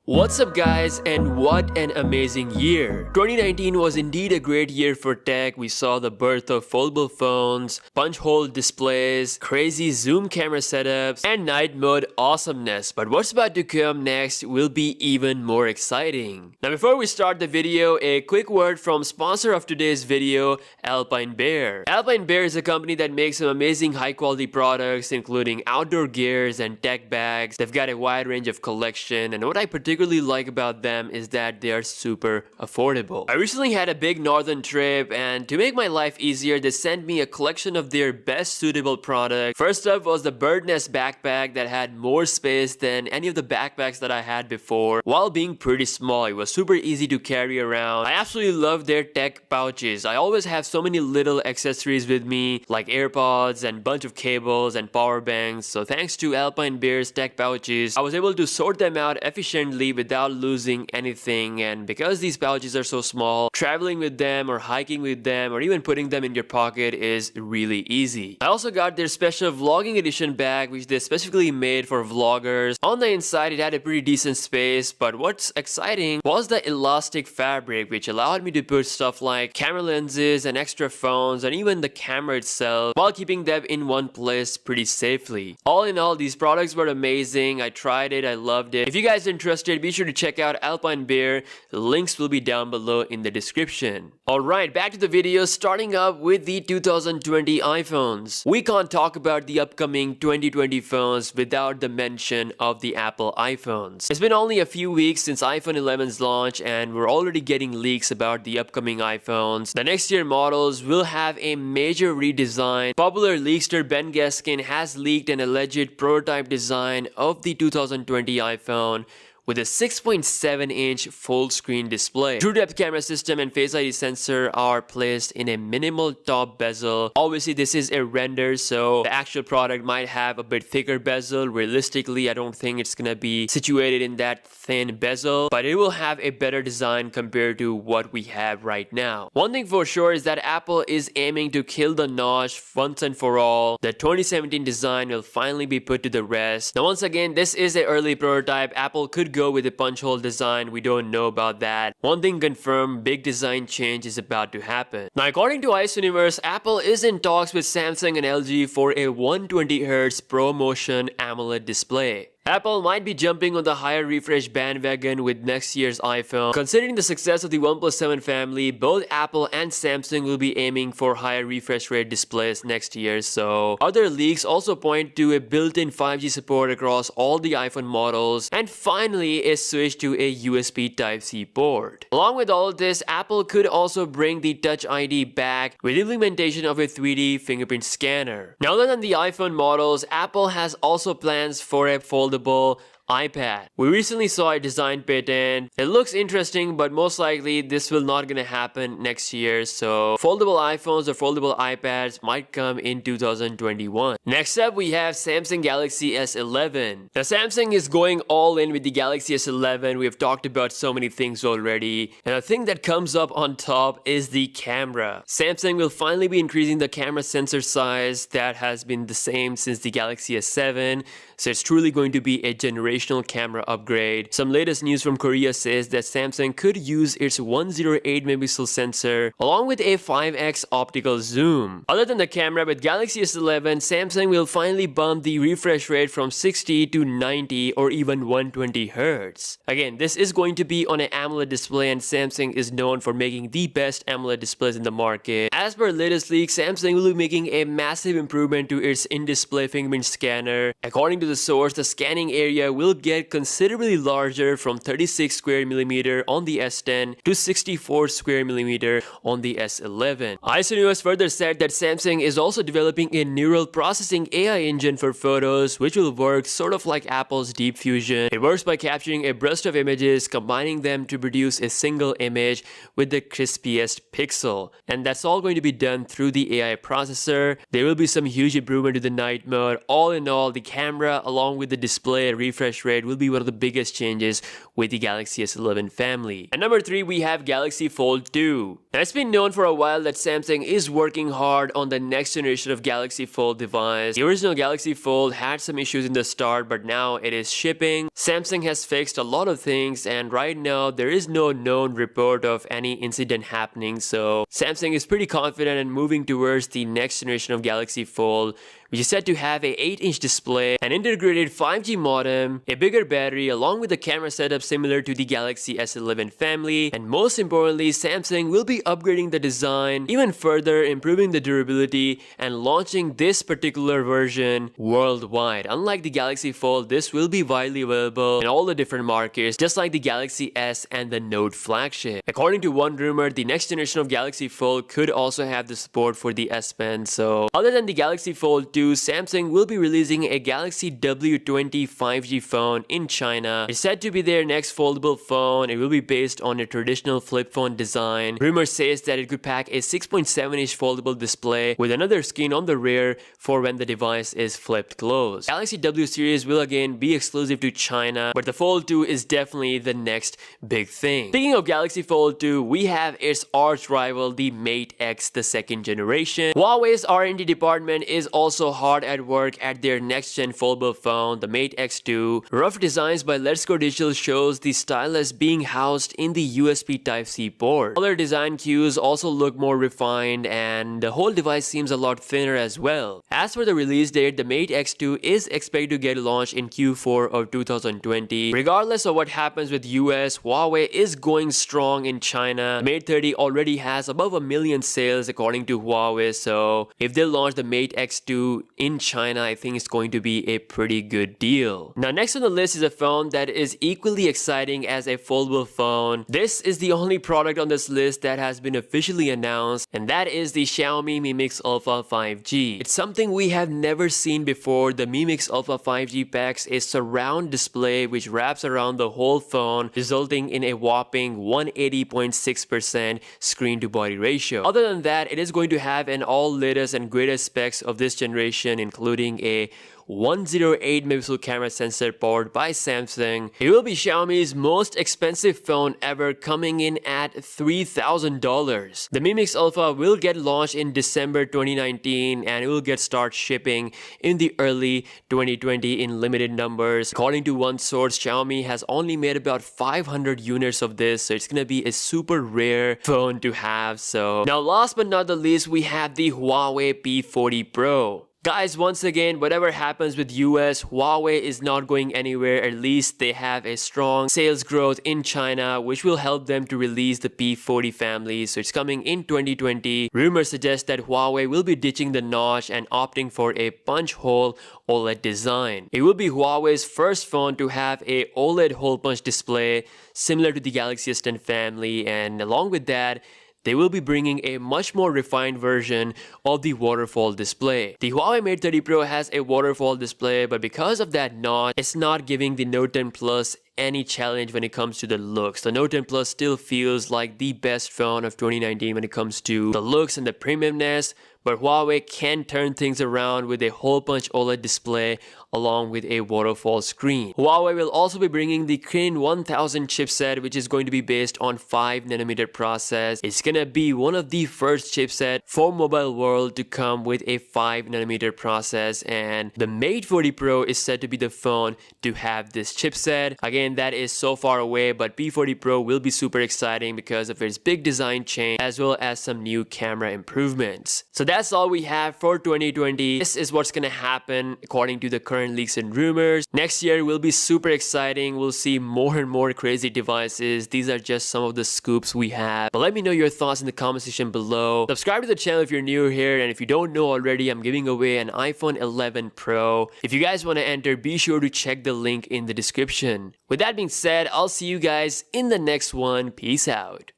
What's up guys, and what an amazing year. 2019 was indeed a great year for tech. We saw the birth of foldable phones, punch hole displays, crazy zoom camera setups, and night mode awesomeness. But what's about to come next will be even more exciting. Now before we start the video, a quick word from sponsor of today's video, Alpine Bear. Alpine Bear is a company that makes some amazing high quality products including outdoor gears and tech bags. They've got a wide range of collection, and what I particularly like about them is that they are super affordable. I recently had a big northern trip, and to make my life easier, they sent me a collection of their best suitable products. First up was the bird nest backpack that had more space than any of the backpacks that I had before, while being pretty small. It was super easy to carry around. I absolutely love their tech pouches. I always have so many little accessories with me, like AirPods and bunch of cables and power banks. So thanks to Alpine Bear's tech pouches, I was able to sort them out efficiently without losing anything. And because these pouches are so small, traveling with them or hiking with them or even putting them in your pocket is really easy. I also got their special vlogging edition bag, which they specifically made for vloggers. On the inside, it had a pretty decent space, but what's exciting was the elastic fabric, which allowed me to put stuff like camera lenses and extra phones and even the camera itself while keeping them in one place pretty safely. All in all, these products were amazing. I tried it, I loved it. If you guys are interested, be sure to check out Alpine Bear. The links will be down below in the description. Alright, back to the video, starting up with the 2020 iPhones. We can't talk about the upcoming 2020 phones without the mention of the Apple iPhones. It's been only a few weeks since iPhone 11's launch, and we're already getting leaks about the upcoming iPhones. The next year models will have a major redesign. Popular leakster Ben Gaskin has leaked an alleged prototype design of the 2020 iPhone with a 6.7-inch full-screen display. True depth camera system and Face ID sensor are placed in a minimal top bezel. Obviously, this is a render, so the actual product might have a bit thicker bezel. Realistically, I don't think it's gonna be situated in that thin bezel, but it will have a better design compared to what we have right now. One thing for sure is that Apple is aiming to kill the notch once and for all. The 2017 design will finally be put to the rest. Now, once again, this is an early prototype. Apple could go with a punch hole design. We don't know about that. One thing confirmed, big design change is about to happen. Now, according to Ice Universe, Apple is in talks with Samsung and LG for a 120Hz ProMotion AMOLED display. Apple might be jumping on the higher refresh bandwagon with next year's iPhone. Considering the success of the OnePlus 7 family, both Apple and Samsung will be aiming for higher refresh rate displays next year. So other leaks also point to a built-in 5G support across all the iPhone models, and finally a switch to a USB Type-C port. Along with all of this, Apple could also bring the Touch ID back with implementation of a 3D fingerprint scanner. Now, other than the iPhone models, Apple has also plans for a foldable iPad. We recently saw a design patent. It looks interesting, but most likely this will not gonna happen next year. So foldable iPhones or foldable iPads might come in 2021. Next up, we have Samsung Galaxy S11. Now, Samsung is going all in with the Galaxy S11. We have talked about so many things already, and a thing that comes up on top is the camera. Samsung will finally be increasing the camera sensor size. That has been the same since the Galaxy S7. So it's truly going to be a generational camera upgrade. Some latest news from Korea says that Samsung could use its 108 megapixel sensor along with a 5x optical zoom. Other than the camera, with Galaxy S11, Samsung will finally bump the refresh rate from 60 to 90 or even 120 Hz. Again, this is going to be on an AMOLED display, and Samsung is known for making the best AMOLED displays in the market. As per latest leaks, Samsung will be making a massive improvement to its in-display fingerprint scanner. According to the source, the scanning area will get considerably larger from 36 square millimeter on the S10 to 64 square millimeter on the S11. Ice Universe further said that Samsung is also developing a neural processing AI engine for photos, which will work sort of like Apple's Deep Fusion. It works by capturing a burst of images, combining them to produce a single image with the crispiest pixel. And that's all going to be done through the AI processor. There will be some huge improvement to the night mode. All in all, the camera along with the display refresh refresh rate will be one of the biggest changes with the Galaxy S11 family. At number 3, we have Galaxy Fold 2. Now, it's been known for a while that Samsung is working hard on the next generation of Galaxy Fold device. The original Galaxy Fold had some issues in the start, but now it is shipping. Samsung has fixed a lot of things, and right now there is no known report of any incident happening, so Samsung is pretty confident in moving towards the next generation of Galaxy Fold, which is said to have a 8-inch display, an integrated 5G modem, a bigger battery along with a camera setup similar to the Galaxy S11 family, and most importantly, Samsung will be upgrading the design even further, improving the durability and launching this particular version worldwide. Unlike the Galaxy Fold, this will be widely available in all the different markets, just like the Galaxy S and the Note flagship. According to one rumor, the next generation of Galaxy Fold could also have the support for the S Pen. So other than the Galaxy Fold 2, Samsung will be releasing a Galaxy W20 5G phone in China. It's said to be their next foldable phone. It will be based on a traditional flip phone design. Rumor says that it could pack a 6.7-inch foldable display with another screen on the rear for when the device is flipped closed. Galaxy W series will again be exclusive to China, but the Fold 2 is definitely the next big thing. Speaking of Galaxy Fold 2, we have its arch rival, the Mate X, the second generation. Huawei's R&D department is also hard at work at their next-gen foldable phone, the Mate X2. Rough designs by Let's Go Digital shows the stylus being housed in the USB Type-C port. Other design cues also look more refined, and the whole device seems a lot thinner as well. As for the release date, the Mate X2 is expected to get launched in Q4 of 2020. Regardless of what happens with US, Huawei is going strong in China. The Mate 30 already has above 1 million sales according to Huawei, so if they launch the Mate X2 in China, I think it's going to be a pretty good deal. Now, next on the list is a phone that is equally exciting as a foldable phone. This is the only product on this list that has been officially announced, and that is the Xiaomi Mi Mix Alpha 5G. It's something we have never seen before. The Mi Mix Alpha 5G packs a surround display which wraps around the whole phone, resulting in a whopping 180.6% screen to body ratio. Other than that, it is going to have an all latest and greatest specs of this generation, including a 108 megapixel camera sensor powered by Samsung. It will be Xiaomi's most expensive phone ever, coming in at $3,000. The Mi Mix Alpha will get launched in December 2019 and it will get start shipping in the early 2020 in limited numbers. According to one source, Xiaomi has only made about 500 units of this, so it's gonna be a super rare phone to have. So now, last but not the least, we have the Huawei P40 Pro. Guys, once again, whatever happens with US, Huawei is not going anywhere. At least they have a strong sales growth in China, which will help them to release the P40 family. So it's coming in 2020. Rumors suggest that Huawei will be ditching the notch and opting for a punch hole OLED design. It will be Huawei's first phone to have a OLED hole punch display similar to the Galaxy S10 family, and along with that, they will be bringing a much more refined version of the waterfall display. The Huawei Mate 30 Pro has a waterfall display, but because of that notch, it's not giving the Note 10 Plus any challenge when it comes to the looks. The Note 10 Plus still feels like the best phone of 2019 when it comes to the looks and the premiumness, but Huawei can turn things around with a hole punch OLED display along with a waterfall screen. Huawei will also be bringing the Kirin 1000 chipset, which is going to be based on 5nm process. It's gonna be one of the first chipset for mobile world to come with a 5nm process, and the Mate 40 Pro is said to be the phone to have this chipset. Again, that is so far away, but P40 Pro will be super exciting because of its big design change as well as some new camera improvements. So that's all we have for 2020. This is what's gonna happen according to the current leaks and rumors. Next year will be super exciting. We'll see more and more crazy devices. These are just some of the scoops we have. But let me know your thoughts in the comment section below. Subscribe to the channel if you're new here, and if you don't know already, I'm giving away an iPhone 11 Pro. If you guys want to enter, be sure to check the link in the description. With that being said, I'll see you guys in the next one. Peace out.